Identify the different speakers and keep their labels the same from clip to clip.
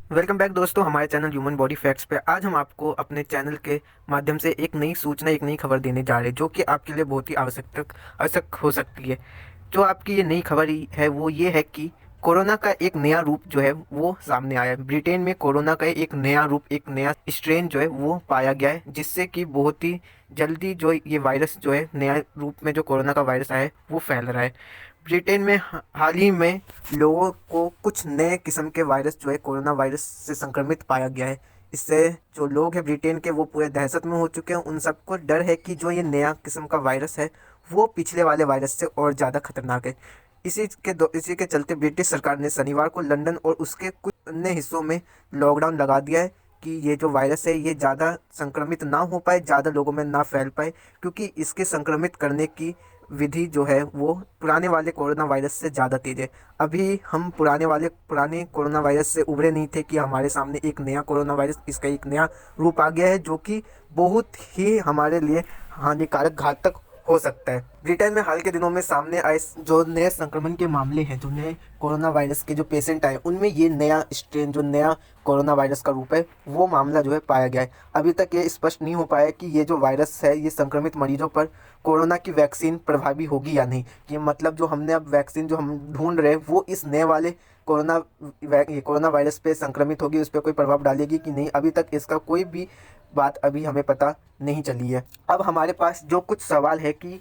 Speaker 1: Welcome back दोस्तों, हमारे channel human body facts पे आज हम आपको अपने चैनल के माध्यम से एक नई सूचना, एक नई खबर देने जा रहे हैं जो कि आपके लिए बहुत ही आवश्यक हो सकती है। जो आपकी ये नई खबर है वो ये है कि कोरोना का एक नया रूप जो है वो सामने आया है। ब्रिटेन में कोरोना का एक नया रूप, एक नया स्ट्रेन जो है वो पाया गया है, जिससे कि बहुत ही जल्दी जो ये वायरस जो है नया रूप में जो कोरोना का वायरस आया है वो फैल रहा है। ब्रिटेन में हाल ही में लोगों को कुछ नए किस्म के वायरस जो है कोरोना वायरस से संक्रमित पाया गया है। इससे जो लोग हैं ब्रिटेन के वो पूरे दहशत में हो चुके हैं। उन सबको डर है कि जो ये नया किस्म का वायरस है वो पिछले वाले वायरस से और ज़्यादा खतरनाक है। इसी के चलते ब्रिटिश सरकार ने शनिवार को लंदन और उसके कुछ अन्य हिस्सों में लॉकडाउन लगा दिया है कि ये जो वायरस है ये ज़्यादा संक्रमित ना हो पाए, ज़्यादा लोगों में ना फैल पाए, क्योंकि इसके संक्रमित करने की विधि जो है वो पुराने वाले कोरोना वायरस से ज़्यादा तेज़ है। अभी हम पुराने कोरोना वायरस से उभरे नहीं थे कि हमारे सामने एक नया कोरोना वायरस, इसका एक नया रूप आ गया है जो कि बहुत ही हमारे लिए हानिकारक, घातक हो सकता है। ब्रिटेन में हाल के दिनों में सामने आए जो नए संक्रमण के मामले हैं, जो नए कोरोना वायरस के जो पेशेंट आए, उनमें ये नया स्ट्रेन, जो नया कोरोना वायरस का रूप है, वो मामला जो है पाया गया है। अभी तक ये स्पष्ट नहीं हो पाया कि ये जो वायरस है ये संक्रमित मरीजों पर कोरोना की वैक्सीन प्रभावी होगी या नहीं। कि मतलब जो हमने अब वैक्सीन जो हम ढूंढ रहे हैं वो इस नए वाले कोरोना वायरस पे संक्रमित होगी, उस पर कोई प्रभाव डालेगी कि नहीं, अभी तक इसका कोई भी बात अभी हमें पता नहीं चली है। अब हमारे पास जो कुछ सवाल है कि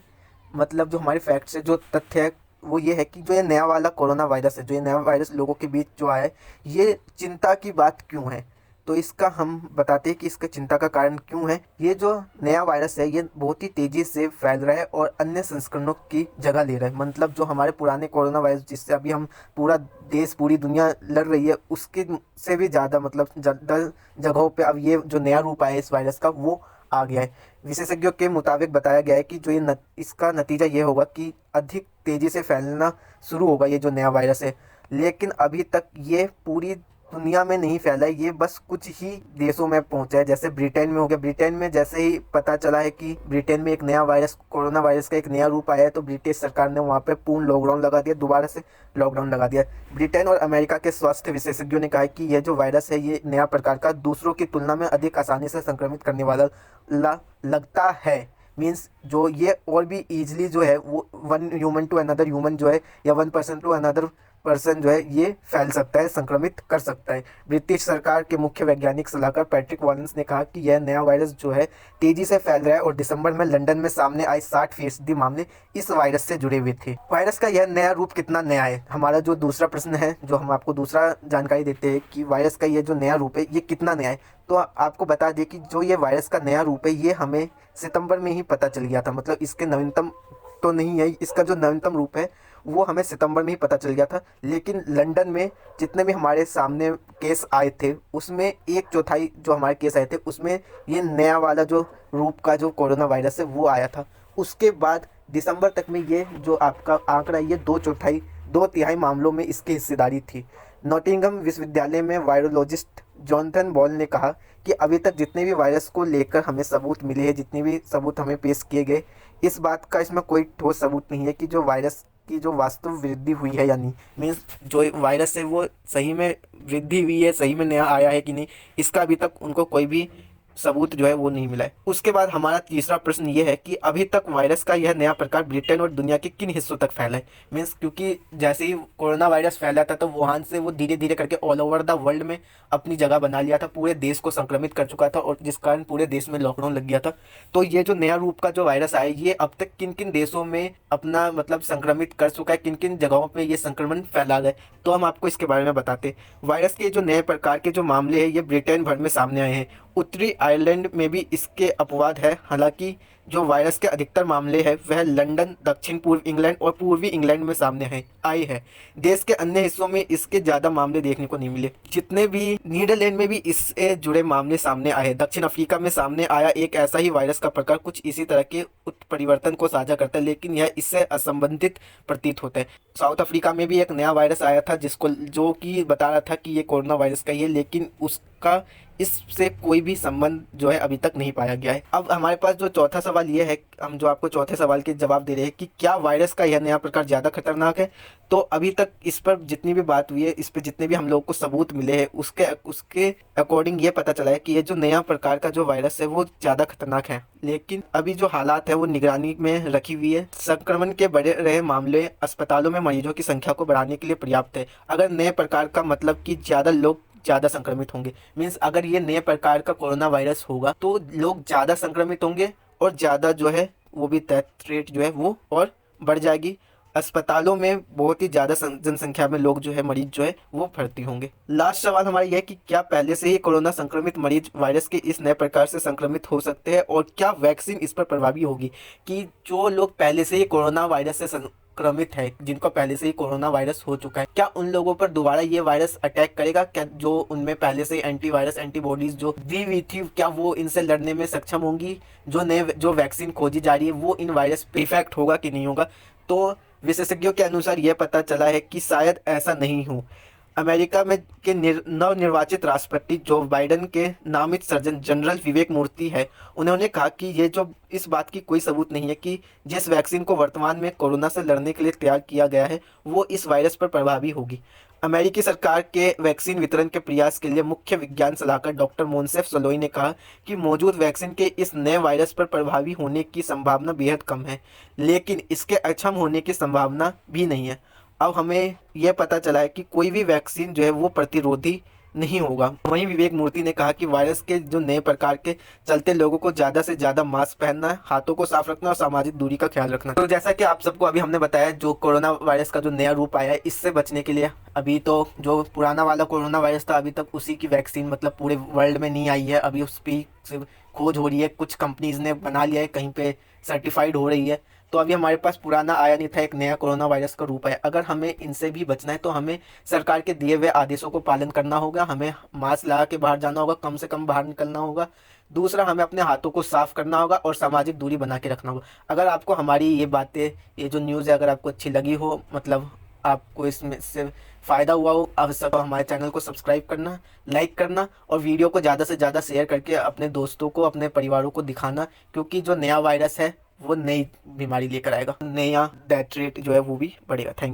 Speaker 1: मतलब जो हमारे फैक्ट्स है, जो तथ्य है, वो ये है कि जो ये नया वाला कोरोना वायरस है, जो ये नया वायरस लोगों के बीच जो आया है, ये चिंता की बात क्यों है। तो इसका हम बताते हैं कि इसका चिंता का कारण क्यों है। ये जो नया वायरस है ये बहुत ही तेज़ी से फैल रहा है और अन्य संस्करणों की जगह ले रहा है। मतलब जो हमारे पुराने कोरोना वायरस जिससे अभी हम पूरा देश, पूरी दुनिया लड़ रही है, उसके से भी ज़्यादा मतलब ज़्यादा जगहों पे अब ये जो नया रूप आया है इस वायरस का वो आ गया है। विशेषज्ञों के मुताबिक बताया गया है कि जो इसका नतीजा ये होगा कि अधिक तेज़ी से फैलना शुरू होगा ये जो नया वायरस है। लेकिन अभी तक ये पूरी दुनिया में नहीं फैला है, ये बस कुछ ही देशों में पहुंचा है। जैसे ब्रिटेन में हो गया, ब्रिटेन में जैसे ही पता चला है कि ब्रिटेन में एक नया वायरस, कोरोना वायरस का एक नया रूप आया है, तो ब्रिटिश सरकार ने वहाँ पे पूर्ण लॉकडाउन लगा दिया, दोबारा से लॉकडाउन लगा दिया। ब्रिटेन और अमेरिका के स्वास्थ्य विशेषज्ञों ने कहा है कि यह जो वायरस है ये नया प्रकार का दूसरों की तुलना में अधिक आसानी से संक्रमित करने वाला लगता है। मीन्स जो ये और भी ईजिली जो है वो one human to another human जो है, या one person to another person जो है ये फैल सकता है, संक्रमित कर सकता है। ब्रिटिश सरकार के मुख्य वैज्ञानिक सलाहकार पैट्रिक वॉलेंस ने कहा कि यह नया वायरस जो है तेजी से फैल रहा है और दिसंबर में लंदन में सामने आए 60% मामले इस वायरस से जुड़े हुए थे। वायरस का यह नया रूप कितना नया है, हमारा जो दूसरा प्रश्न है, जो हम आपको दूसरा जानकारी देते हैं कि वायरस का यह जो नया रूप है ये कितना नया है। तो आपको बता दें कि जो ये वायरस का नया रूप है ये हमें सितंबर में ही पता चल गया था। मतलब इसके नवीनतम तो नहीं है, इसका जो नवीनतम रूप है वो हमें सितंबर में ही पता चल गया था। लेकिन लंदन में जितने भी हमारे सामने केस आए थे उसमें 1/4 जो हमारे केस आए थे उसमें ये नया वाला जो रूप का जो कोरोना वायरस है वो आया था। उसके बाद दिसंबर तक में ये जो आपका आंकड़ा, ये 2/4 मामलों में इसकी हिस्सेदारी थी। नॉटिंघम विश्वविद्यालय में वायरोलॉजिस्ट जॉनथन बॉल ने कहा कि अभी तक जितने भी वायरस को लेकर हमें सबूत मिले हैं, जितने भी सबूत हमें पेश किए गए, इस बात का इसमें कोई ठोस सबूत नहीं है कि जो वायरस की जो वास्तव वृद्धि हुई है या नहीं। मीन्स जो वायरस है वो सही में वृद्धि हुई है, सही में नया आया है कि नहीं, इसका अभी तक उनको कोई भी सबूत जो है वो नहीं मिला है। उसके बाद हमारा तीसरा प्रश्न ये है कि अभी तक वायरस का यह नया प्रकार ब्रिटेन और दुनिया के किन हिस्सों तक फैला है। मीन्स क्योंकि जैसे ही कोरोना वायरस फैला था तो वुहान से वो धीरे धीरे करके ऑल ओवर द वर्ल्ड में अपनी जगह बना लिया था, पूरे देश को संक्रमित कर चुका था और जिस कारण पूरे देश में लॉकडाउन लग गया था। तो ये जो नया रूप का जो वायरस आया ये अब तक किन किन देशों में अपना मतलब संक्रमित कर चुका है, किन किन जगहों पे ये संक्रमण फैला है, तो हम आपको इसके बारे में बताते। वायरस के जो नए प्रकार के जो मामले हैं ये ब्रिटेन भर में सामने आए हैं। उत्तरी आयरलैंड में भी इसके अपवाद है। हालांकि जो वायरस के अधिकतर मामले हैं वह लंदन, दक्षिण पूर्व इंग्लैंड और पूर्वी इंग्लैंड में सामने आए हैं। देश के अन्य हिस्सों में इसके ज़्यादा मामले देखने को नहीं मिले। जितने भी नीदरलैंड में भी इससे जुड़े मामले सामने आए। दक्षिण अफ्रीका में सामने आया एक ऐसा ही वायरस का प्रकार कुछ इसी तरह के उत्परिवर्तन को साझा करता है, लेकिन यह इससे असंबंधित प्रतीत होता है। साउथ अफ्रीका में भी एक नया वायरस आया था जिसको जो कि बता रहा था कि ये कोरोना वायरस का ही है, लेकिन उसका इससे कोई भी संबंध जो है अभी तक नहीं पाया गया है। अब हमारे पास जो चौथा सवाल सवाल ये है, हम जो आपको चौथे सवाल के जवाब दे रहे हैं कि क्या वायरस का यह नया प्रकार ज़्यादा खतरनाक है। तो अभी तक इस पर जितनी भी बात हुई है, इस पे जितने भी हम लोगों को सबूत मिले हैं, उसके उसके अकॉर्डिंग ये पता चला है कि ये जो नया प्रकार का जो वायरस है वो ज़्यादा खतरनाक है। लेकिन अभी जो हालात है वो निगरानी में रखी हुई है। संक्रमण के बढ़े रहे मामले अस्पतालों में मरीजों की संख्या को बढ़ाने के लिए पर्याप्त है। अगर नए प्रकार का मतलब कि ज़्यादा लोग ज़्यादा संक्रमित होंगे, मीन्स अगर ये नए प्रकार का कोरोना वायरस होगा तो लोग ज़्यादा संक्रमित होंगे और ज़्यादा जो है वो भी डेथ रेट जो है वो और बढ़ जाएगी। अस्पतालों में बहुत ही ज़्यादा जनसंख्या में लोग जो है मरीज जो है वो भर्ती होंगे। लास्ट सवाल हमारा यह है कि क्या पहले से ही कोरोना संक्रमित मरीज वायरस के इस नए प्रकार से संक्रमित हो सकते हैं और क्या वैक्सीन इस पर प्रभावी होगी। कि जो लोग पहले से ही कोरोना वायरस से संक्रमित है, जिनको पहले से ही कोरोना वायरस हो चुका है, क्या उन लोगों पर दोबारा ये वायरस अटैक करेगा। क्या जो उनमें पहले से एंटीवायरस एंटीबॉडीज जो दी हुई थी, क्या वो इनसे लड़ने में सक्षम होंगी। जो वैक्सीन खोजी जा रही है वो इन वायरस पे इफेक्ट होगा कि नहीं होगा। तो विशेषज्ञों के अनुसार यह पता चला है कि शायद ऐसा नहीं हो। अमेरिका में के नवनिर्वाचित राष्ट्रपति जो बाइडेन के नामित सर्जन जनरल विवेक मूर्ति है, उन्होंने कहा कि ये जो इस बात की कोई सबूत नहीं है कि जिस वैक्सीन को वर्तमान में कोरोना से लड़ने के लिए तैयार किया गया है वो इस वायरस पर प्रभावी होगी। अमेरिकी सरकार के वैक्सीन वितरण के प्रयास के लिए मुख्य विज्ञान सलाहकार डॉक्टर मोनसेफ सोलोई ने कहा कि मौजूद वैक्सीन के इस नए वायरस पर प्रभावी होने की संभावना बेहद कम है, लेकिन इसके अक्षम होने की संभावना भी नहीं है। अब हमें यह पता चला है कि कोई भी वैक्सीन जो है वो प्रतिरोधी नहीं होगा। वहीं विवेक मूर्ति ने कहा कि वायरस के जो नए प्रकार के चलते लोगों को ज़्यादा से ज़्यादा मास्क पहनना है, हाथों को साफ रखना और सामाजिक दूरी का ख्याल रखना। तो जैसा कि आप सबको अभी हमने बताया, जो कोरोना वायरस का जो नया रूप आया है, इससे बचने के लिए अभी तो जो पुराना वाला कोरोना वायरस था, अभी तक उसी की वैक्सीन मतलब पूरे वर्ल्ड में नहीं आई है। अभी उस पर सिर्फ खोज हो रही है, कुछ कंपनीज ने बना लिया है, कहीं पे सर्टिफाइड हो रही है। तो अभी हमारे पास पुराना आया नहीं था, एक नया कोरोना वायरस का रूप है। अगर हमें इनसे भी बचना है तो हमें सरकार के दिए हुए आदेशों को पालन करना होगा। हमें मास्क लगा के बाहर जाना होगा, कम से कम बाहर निकलना होगा। दूसरा, हमें अपने हाथों को साफ करना होगा और सामाजिक दूरी बना के रखना होगा। अगर आपको हमारी ये बातें, ये जो न्यूज़ है, अगर आपको अच्छी लगी हो, मतलब आपको इसमें से फ़ायदा हुआ हो, अवश्य हमारे चैनल को सब्सक्राइब करना, लाइक करना और वीडियो को ज़्यादा से ज़्यादा शेयर करके अपने दोस्तों को, अपने परिवारों को दिखाना, क्योंकि जो नया वायरस है वो नई बीमारी लेकर आएगा, नया डेथ रेट जो है वो भी बढ़ेगा। Thank you.